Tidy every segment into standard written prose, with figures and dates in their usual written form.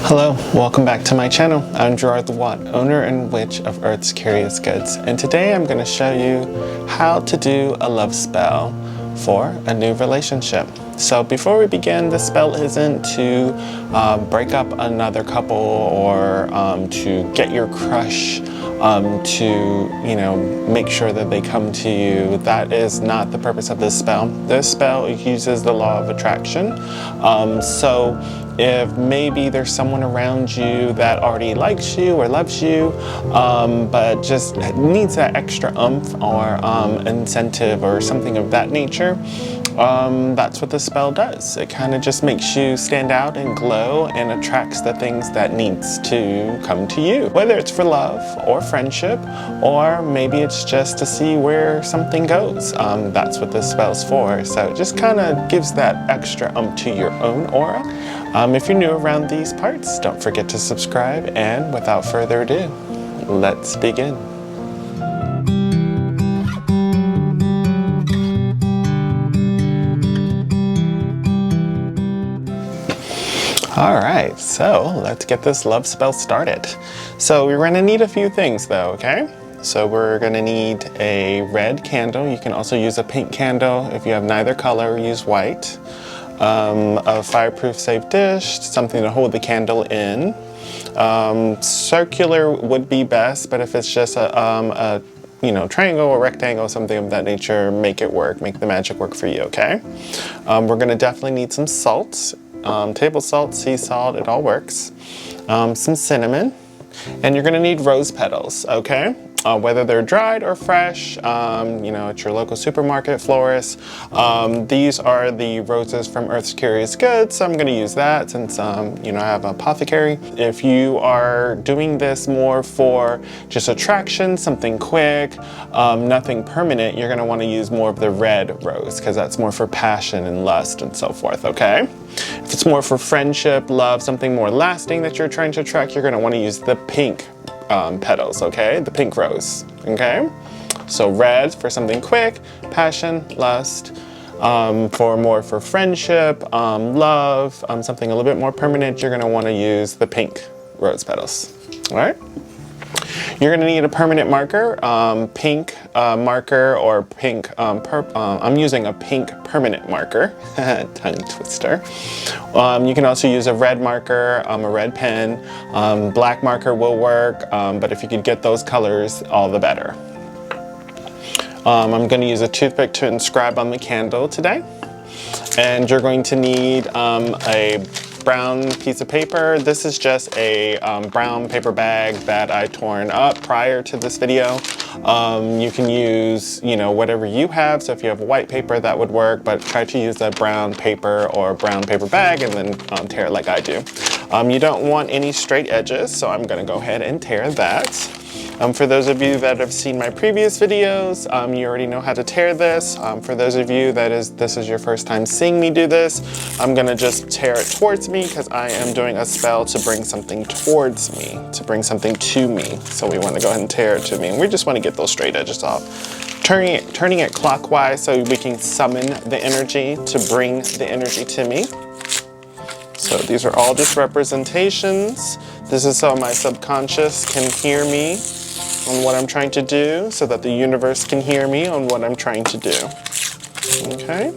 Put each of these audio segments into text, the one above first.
Hello, welcome back to my channel. I'm Gerard the Watt, owner and witch of Earth's Curious Goods, and today I'm going to show you how to do a love spell for a new relationship. So before we begin, the spell isn't to break up another couple or to get your crush to, make sure that they come to you. That is not the purpose of this spell. This spell uses the law of attraction. So if maybe there's someone around you that already likes you or loves you, but just needs that extra oomph or incentive or something of that nature, that's what the spell does. It kind of just makes you stand out and glow and attracts the things that needs to come to you. Whether it's for love or friendship, or maybe it's just to see where something goes. That's what this spell's for. So it just kind of gives that extra oomph to your own aura. If you're new around these parts, don't forget to subscribe, and without further ado, let's begin. Alright, so let's get this love spell started. So we're going to need a few things though, okay? So we're going to need a red candle. You can also use a pink candle. If you have neither color, use white. A fireproof safe dish, something to hold the candle in. Circular would be best, but if it's just a triangle or rectangle, something of that nature, make it work, make the magic work for you, okay? We're gonna definitely need some salt, table salt, sea salt, it all works. Some cinnamon, and you're gonna need rose petals, okay? Whether they're dried or fresh, at your local supermarket florist. These are the roses from Earth's Curious Goods, so I'm going to use that since, I have an apothecary. If you are doing this more for just attraction, something quick, nothing permanent, you're going to want to use more of the red rose because that's more for passion and lust and so forth, okay? If it's more for friendship, love, something more lasting that you're trying to attract, you're going to want to use the pink petals, okay? The pink rose, okay? So red for something quick, passion, lust. For friendship, love, something a little bit more permanent, you're gonna wanna use the pink rose petals, all right? You're gonna need a permanent marker, pink marker or pink, I'm using a pink permanent marker, tongue twister. You can also use a red marker, a red pen, black marker will work, but if you could get those colors, all the better. I'm gonna use a toothpick to inscribe on the candle today. And you're going to need a brown piece of paper. This is just a brown paper bag that I torn up prior to this video. You can use, whatever you have. So if you have white paper, that would work, but try to use a brown paper or brown paper bag and then tear it like I do. You don't want any straight edges, so I'm gonna go ahead and tear that. For those of you that have seen my previous videos, you already know how to tear this. For those of you this is your first time seeing me do this, I'm gonna just tear it towards me because I am doing a spell to bring something towards me, to bring something to me. So we wanna go ahead and tear it to me. And we just wanna get those straight edges off. Turning it clockwise so we can summon the energy to bring the energy to me. So these are all just representations. This is so my subconscious can hear me on what I'm trying to do, so that the universe can hear me on what I'm trying to do. Okay?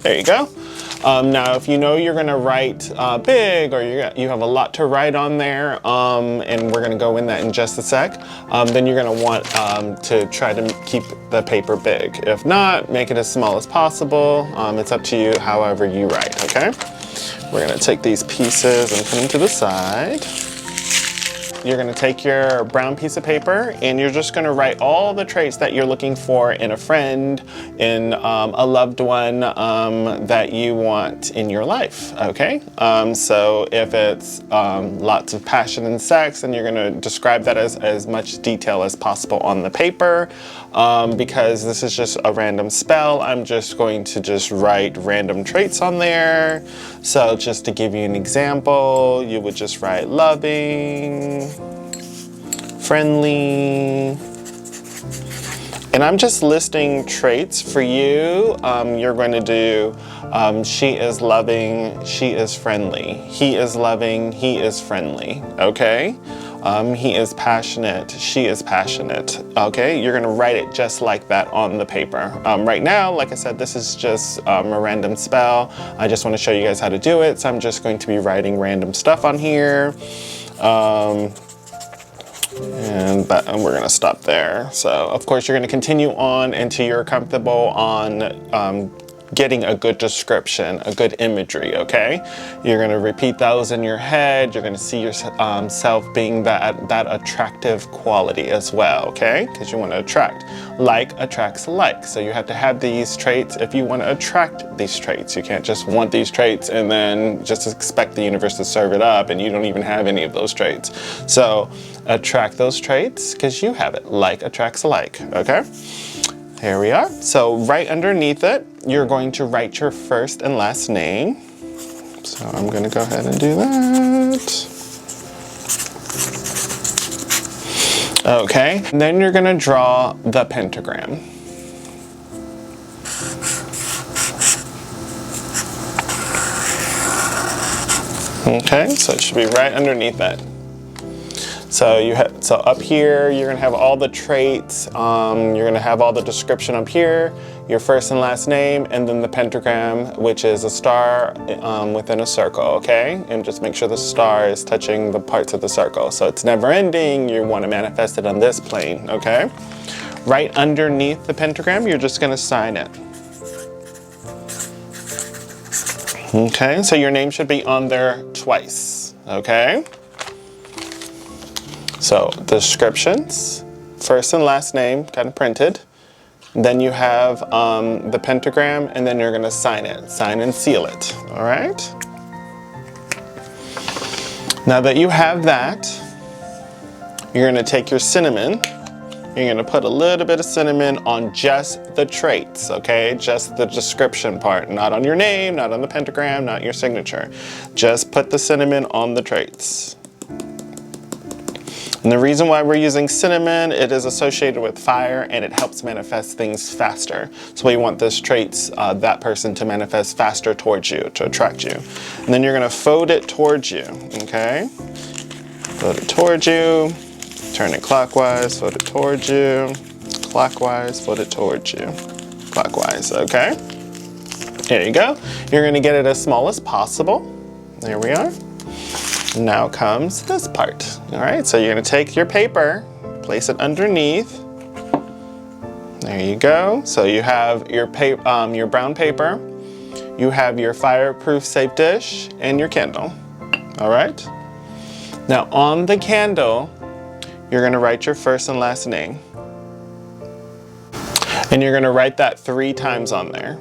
There you go. Now, if you know you're gonna write big, or you have a lot to write on there, and we're gonna go in that in just a sec, then you're gonna want to try to keep the paper big. If not, make it as small as possible. It's up to you, however you write, okay? We're gonna take these pieces and put them to the side. You're gonna take your brown piece of paper and you're just gonna write all the traits that you're looking for in a friend, in a loved one that you want in your life, okay? So if it's lots of passion and sex, then you're gonna describe that as much detail as possible on the paper. Because this is just a random spell, I'm just going to write random traits on there. So just to give you an example, you would just write loving, friendly, And I'm just listing traits for you. You're going to do, she is loving, she is friendly. He is loving, he is friendly, okay? He is passionate, she is passionate, okay? You're gonna write it just like that on the paper. Right now, like I said, this is just a random spell. I just wanna show you guys how to do it. So I'm just going to be writing random stuff on here. And we're gonna stop there. So of course you're gonna continue on until you're comfortable on getting a good description, a good imagery, okay? You're gonna repeat those in your head. You're gonna see yourself being that attractive quality as well, okay? Because you wanna attract. Like attracts like. So you have to have these traits if you wanna attract these traits. You can't just want these traits and then just expect the universe to serve it up and you don't even have any of those traits. So attract those traits because you have it. Like attracts like, okay? Here we are. So right underneath it, you're going to write your first and last name. So I'm going to go ahead and do that. Okay, and then you're going to draw the pentagram. Okay, so it should be right underneath it. So so up here, you're gonna have all the traits, you're gonna have all the description up here, your first and last name, and then the pentagram, which is a star within a circle, okay? And just make sure the star is touching the parts of the circle. So it's never ending, you wanna manifest it on this plane, okay? Right underneath the pentagram, you're just gonna sign it. Okay, so your name should be on there twice, okay? So descriptions, first and last name kind of printed. Then you have the pentagram and then you're gonna sign it, sign and seal it, all right? Now that you have that, you're gonna take your cinnamon, you're gonna put a little bit of cinnamon on just the traits, okay? Just the description part, not on your name, not on the pentagram, not your signature. Just put the cinnamon on the traits. And the reason why we're using cinnamon, it is associated with fire and it helps manifest things faster. So we want this traits, that person to manifest faster towards you, to attract you. And then you're gonna fold it towards you, okay? Fold it towards you, turn it clockwise, fold it towards you, clockwise, fold it towards you, clockwise, okay? There you go. You're gonna get it as small as possible. There we are. Now comes this part. All right, so you're gonna take your paper, place it underneath. There you go. So you have your brown paper, you have your fireproof safe dish, and your candle. All right. Now on the candle, you're gonna write your first and last name. And you're gonna write that 3 times on there.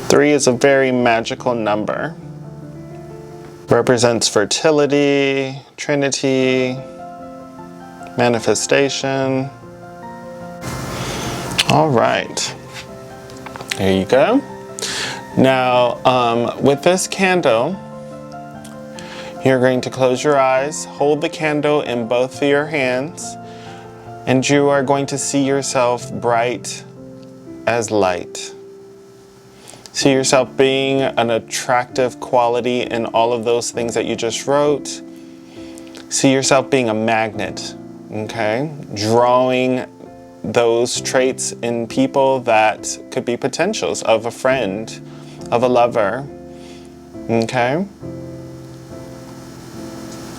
3 is a very magical number. Represents fertility, Trinity, manifestation. All right, there you go. Now, with this candle, you're going to close your eyes, hold the candle in both of your hands, and you are going to see yourself bright as light. See yourself being an attractive quality in all of those things that you just wrote. See yourself being a magnet, okay? Drawing those traits in people that could be potentials of a friend, of a lover, okay?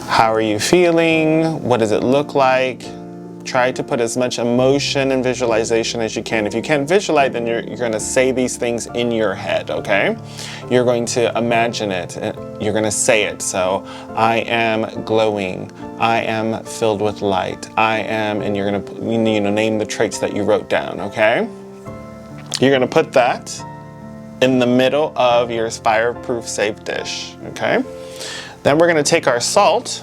How are you feeling? What does it look like? Try to put as much emotion and visualization as you can. If you can't visualize, then you're going to say these things in your head, okay? You're going to imagine it. You're going to say it. So, I am glowing. I am filled with light. I am, and you're going to name the traits that you wrote down, okay? You're going to put that in the middle of your fireproof safe dish, okay? Then we're going to take our salt.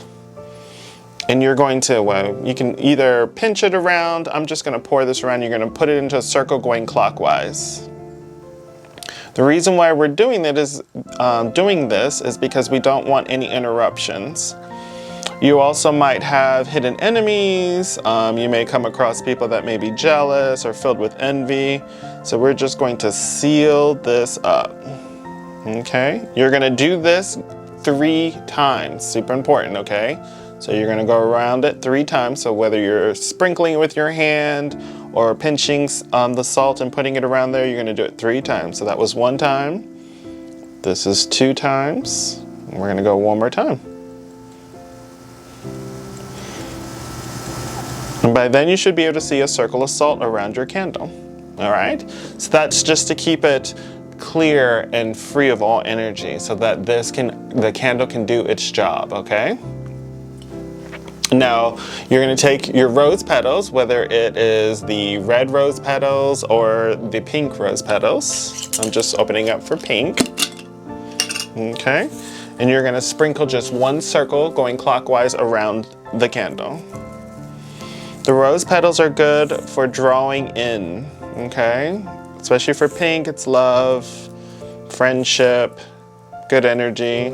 And you're going to, you can either pinch it around. I'm just going to pour this around. You're going to put it into a circle going clockwise. The reason why we're doing this is because we don't want any interruptions. You also might have hidden enemies. You may come across people that may be jealous or filled with envy. So we're just going to seal this up. Okay, you're gonna do this 3 times, super important, okay? So you're gonna go around it 3 times. So whether you're sprinkling it with your hand or pinching the salt and putting it around there, you're gonna do it 3 times. So that was 1 time. This is 2 times. And we're gonna go 1 more time. And by then you should be able to see a circle of salt around your candle. All right, so that's just to keep it clear and free of all energy so that the candle can do its job, okay? Now, you're gonna take your rose petals, whether it is the red rose petals or the pink rose petals. I'm just opening up for pink. Okay, and you're gonna sprinkle just 1 circle going clockwise around the candle. The rose petals are good for drawing in, okay? Especially for pink, it's love, friendship, good energy.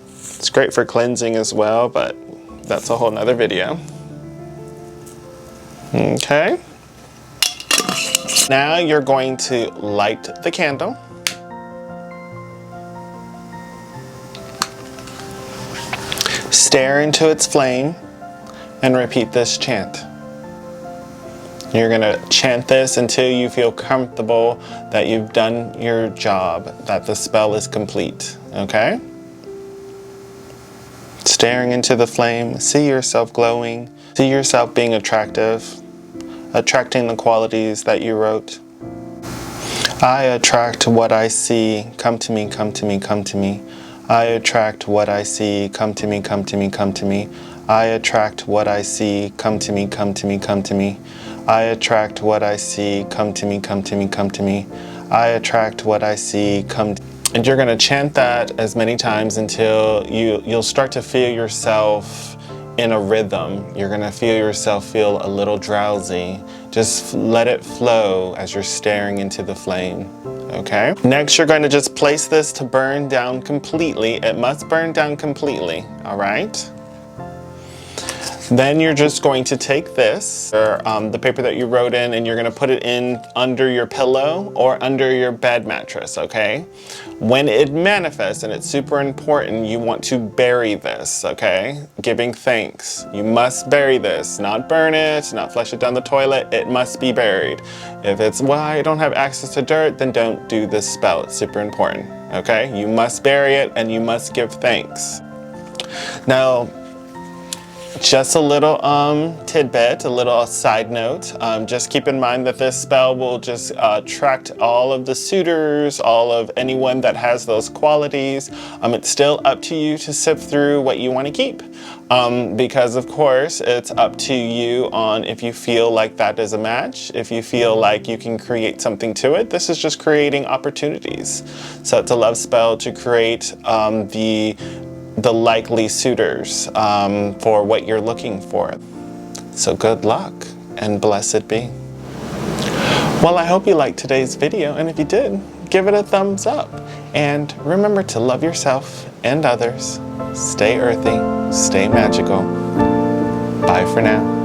It's great for cleansing as well, but that's a whole nother video. Okay. Now you're going to light the candle. Stare into its flame and repeat this chant. You're gonna chant this until you feel comfortable that you've done your job, that the spell is complete, okay? Staring into the flame, see yourself glowing, see yourself being attractive, attracting the qualities that you wrote. I attract what I see, come to me, come to me, come to me. I attract what I see, come to me, come to me, come to me. I attract what I see, come to me, come to me, come to me. I attract what I see, come to me, come to me, come to me. I attract what I see, come to me. And you're gonna chant that as many times until you'll start to feel yourself in a rhythm. You're gonna feel yourself feel a little drowsy. Just let it flow as you're staring into the flame, okay? Next, you're going to just place this to burn down completely. It must burn down completely, all right? Then you're just going to take this, or the paper that you wrote in, and you're gonna put it in under your pillow or under your bed mattress, okay? When it manifests, and it's super important, you want to bury this, okay? Giving thanks. You must bury this, not burn it, not flush it down the toilet. It must be buried. If it's, well, I don't have access to dirt, then don't do this spell. It's super important, okay? You must bury it and you must give thanks. Now, just a little tidbit, a little side note. Just keep in mind that this spell will just attract all of the suitors, all of anyone that has those qualities. It's still up to you to sift through what you want to keep. Because of course, it's up to you on if you feel like that is a match, if you feel like you can create something to it. This is just creating opportunities. So it's a love spell to create the likely suitors for what you're looking for. So good luck and blessed be. Well, I hope you liked today's video, and if you did, give it a thumbs up. And remember to love yourself and others. Stay earthy, stay magical. Bye for now.